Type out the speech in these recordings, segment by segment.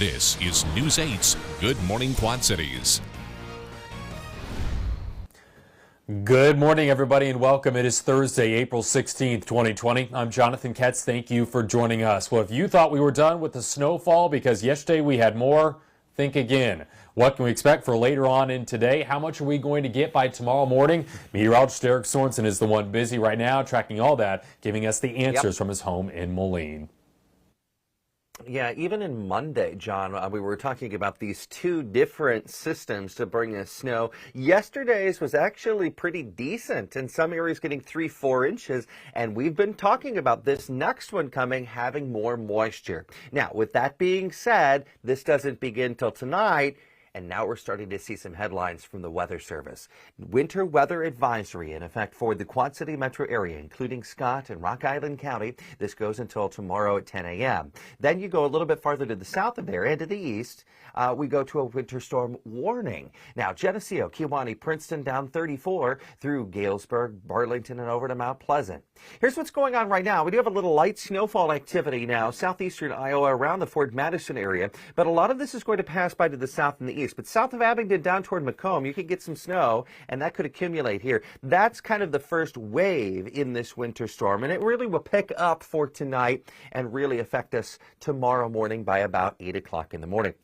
This is News 8's Good Morning Quad Cities. Good morning, everybody, and welcome. It is Thursday, April 16th, 2020. I'm Jonathan Ketz. Thank you for joining us. Well, if you thought we were done with the snowfall because yesterday we had more, think again. What can we expect for later on in today? How much are we going to get by tomorrow morning? Meteorologist Derek Sorensen is the one busy right now tracking all that, giving us the answers from his home in Moline. Yeah, even in Monday, John, we were talking about these two different systems to bring us snow. Yesterday's was actually pretty decent. In some areas getting 3-4 inches. And we've been talking about this next one coming, having more moisture. Now, with that being said, this doesn't begin till tonight. And now we're starting to see some headlines from the Weather Service. Winter weather advisory in effect for the Quad City metro area, including Scott and Rock Island County. This goes until tomorrow at 10 a.m. Then you go a little bit farther to the south of there and to the east. We go to a winter storm warning. Now, Geneseo, Kewaunee, Princeton down 34 through Galesburg, Burlington, and over to Mount Pleasant. Here's what's going on right now. We do have a little light snowfall activity now, southeastern Iowa around the Fort Madison area, but a lot of this is going to pass by to the south and the east. But south of Abingdon down toward Macomb, you could get some snow, and that could accumulate here. That's kind of the first wave in this winter storm, and it really will pick up for tonight and really affect us tomorrow morning by about 8 o'clock in the morning.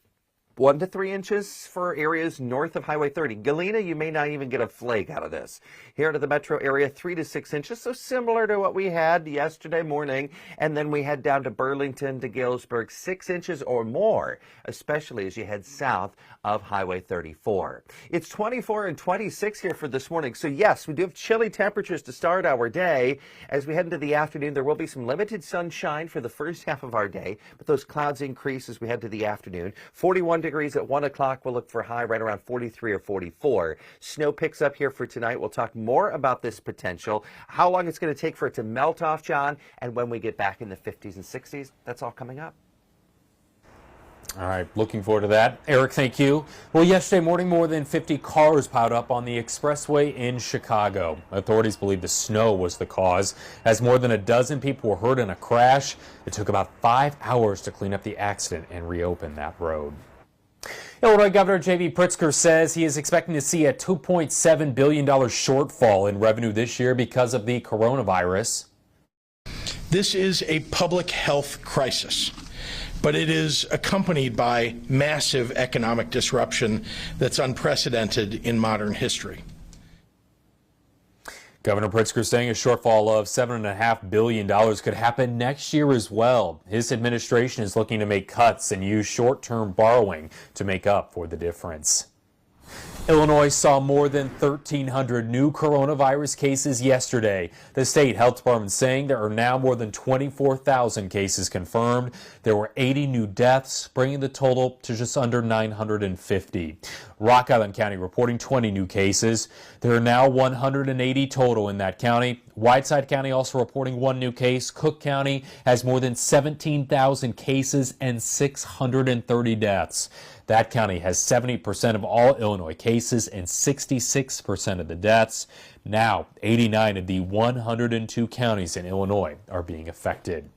1 to 3 inches for areas north of Highway 30. Galena, you may not even get a flake out of this. Here into the metro area, 3 to 6 inches, so similar to what we had yesterday morning. And then we head down to Burlington to Galesburg, 6 inches or more, especially as you head south of Highway 34. It's 24 and 26 here for this morning. So yes, we do have chilly temperatures to start our day. As we head into the afternoon, there will be some limited sunshine for the first half of our day, but those clouds increase as we head to the afternoon. 41 degrees at 1 o'clock. We'll look for a high right around 43 or 44. Snow picks up here for tonight. We'll talk more about this potential, how long it's going to take for it to melt off, John, and when we get back in the 50s and 60s. That's all coming up. All right, looking forward to that. Eric, thank you. Well, yesterday morning, more than 50 cars piled up on the expressway in Chicago. Authorities believe the snow was the cause, as more than a dozen people were hurt in a crash. It took about 5 hours to clean up the accident and reopen that road. Illinois Governor J.B. Pritzker says he is expecting to see a $2.7 billion shortfall in revenue this year because of the coronavirus. This is a public health crisis, but it is accompanied by massive economic disruption that's unprecedented in modern history. Governor Pritzker saying a shortfall of $7.5 billion could happen next year as well. His administration is looking to make cuts and use short-term borrowing to make up for the difference. Illinois saw more than 1,300 new coronavirus cases yesterday. The state health department saying there are now more than 24,000 cases confirmed. There were 80 new deaths, bringing the total to just under 950. Rock Island County reporting 20 new cases. There are now 180 total in that county. Whiteside County also reporting 1 new case. Cook County has more than 17,000 cases and 630 deaths. That county has 70% of all Illinois cases and 66% of the deaths. Now, 89 of the 102 counties in Illinois are being affected.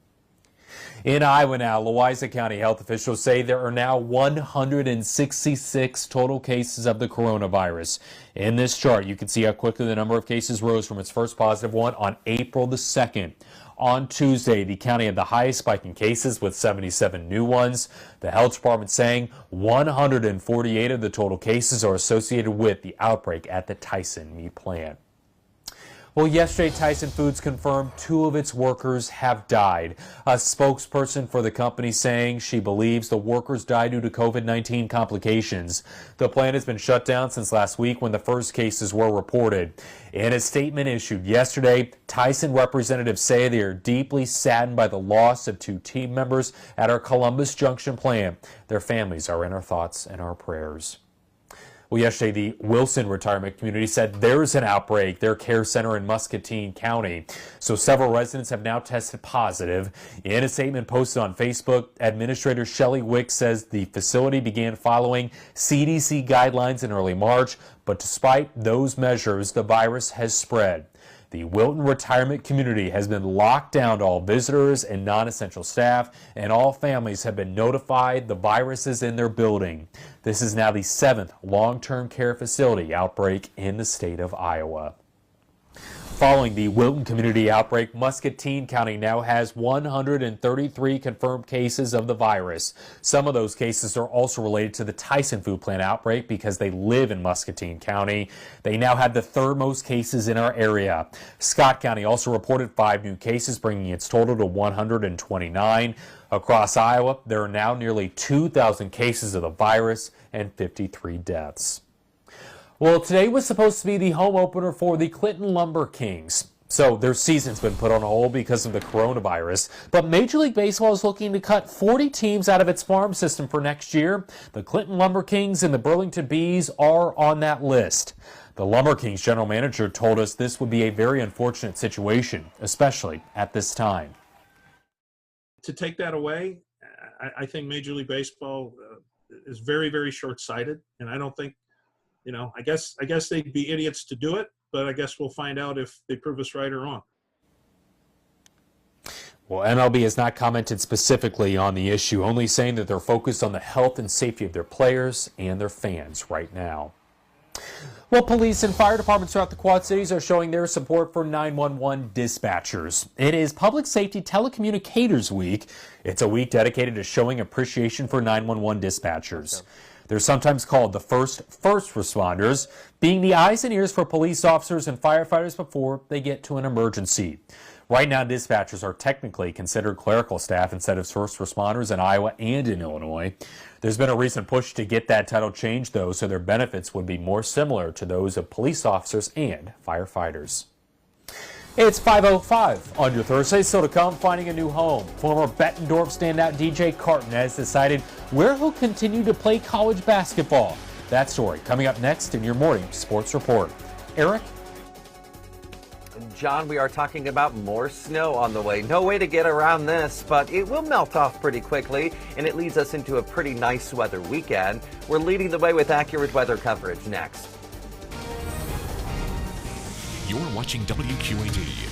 In Iowa now, Louisa County health officials say there are now 166 total cases of the coronavirus. In this chart, you can see how quickly the number of cases rose from its first positive one on April the 2nd. On Tuesday, the county had the highest spike in cases with 77 new ones. The health department saying 148 of the total cases are associated with the outbreak at the TYSON meat plant. Well, yesterday, Tyson Foods confirmed 2 of its workers have died. A spokesperson for the company saying she believes the workers died due to COVID-19 complications. The plant has been shut down since last week when the first cases were reported. In a statement issued yesterday, Tyson representatives say they are deeply saddened by the loss of 2 team members at our Columbus Junction plant. Their families are in our thoughts and our prayers. Well, yesterday, the Wilson retirement community said there's an outbreak, their care center in Muscatine County. So several residents have now tested positive. In a statement posted on Facebook, Administrator Shelley Wick says the facility began following CDC guidelines in early March, but despite those measures, the virus has spread. The Wilton retirement community has been locked down to all visitors and non-essential staff, and all families have been notified the virus is in their building. This is now the 7th long-term care facility outbreak in the state of Iowa. Following the Wilton community outbreak, Muscatine County now has 133 confirmed cases of the virus. Some of those cases are also related to the TYSON food plant outbreak because they live in Muscatine County. They now have the third most cases in our area. Scott County also reported 5 new cases, bringing its total to 129. Across Iowa, there are now nearly 2,000 cases of the virus and 53 deaths. Well, today was supposed to be the home opener for the Clinton Lumber Kings. So their season's been put on hold because of the coronavirus. But Major League Baseball is looking to cut 40 teams out of its farm system for next year. The Clinton Lumber Kings and the Burlington Bees are on that list. The Lumber Kings general manager told us this would be a very unfortunate situation, especially at this time. To take that away, I think Major League Baseball is very, very short-sighted, and I don't think, I guess they'd be idiots to do it, but I guess we'll find out if they prove us right or wrong. Well, MLB has not commented specifically on the issue, only saying that they're focused on the health and safety of their players and their fans right now. Well, police and fire departments throughout the Quad Cities are showing their support for 911 dispatchers. It is Public Safety Telecommunicators Week. It's a week dedicated to showing appreciation for 911 dispatchers. They're sometimes called the first responders, being the eyes and ears for police officers and firefighters before they get to an emergency. Right now, dispatchers are technically considered clerical staff instead of first responders in Iowa and in Illinois. There's been a recent push to get that title changed, though, so their benefits would be more similar to those of police officers and firefighters. It's 5:05 on your Thursday, still to come, finding a new home. Former Bettendorf standout DJ Carton has decided where he'll continue to play college basketball. That story coming up next in your morning sports report. Eric? John, we are talking about more snow on the way. No way to get around this, but it will melt off pretty quickly, and it leads us into a pretty nice weather weekend. We're leading the way with accurate weather coverage next. You're watching WQAD.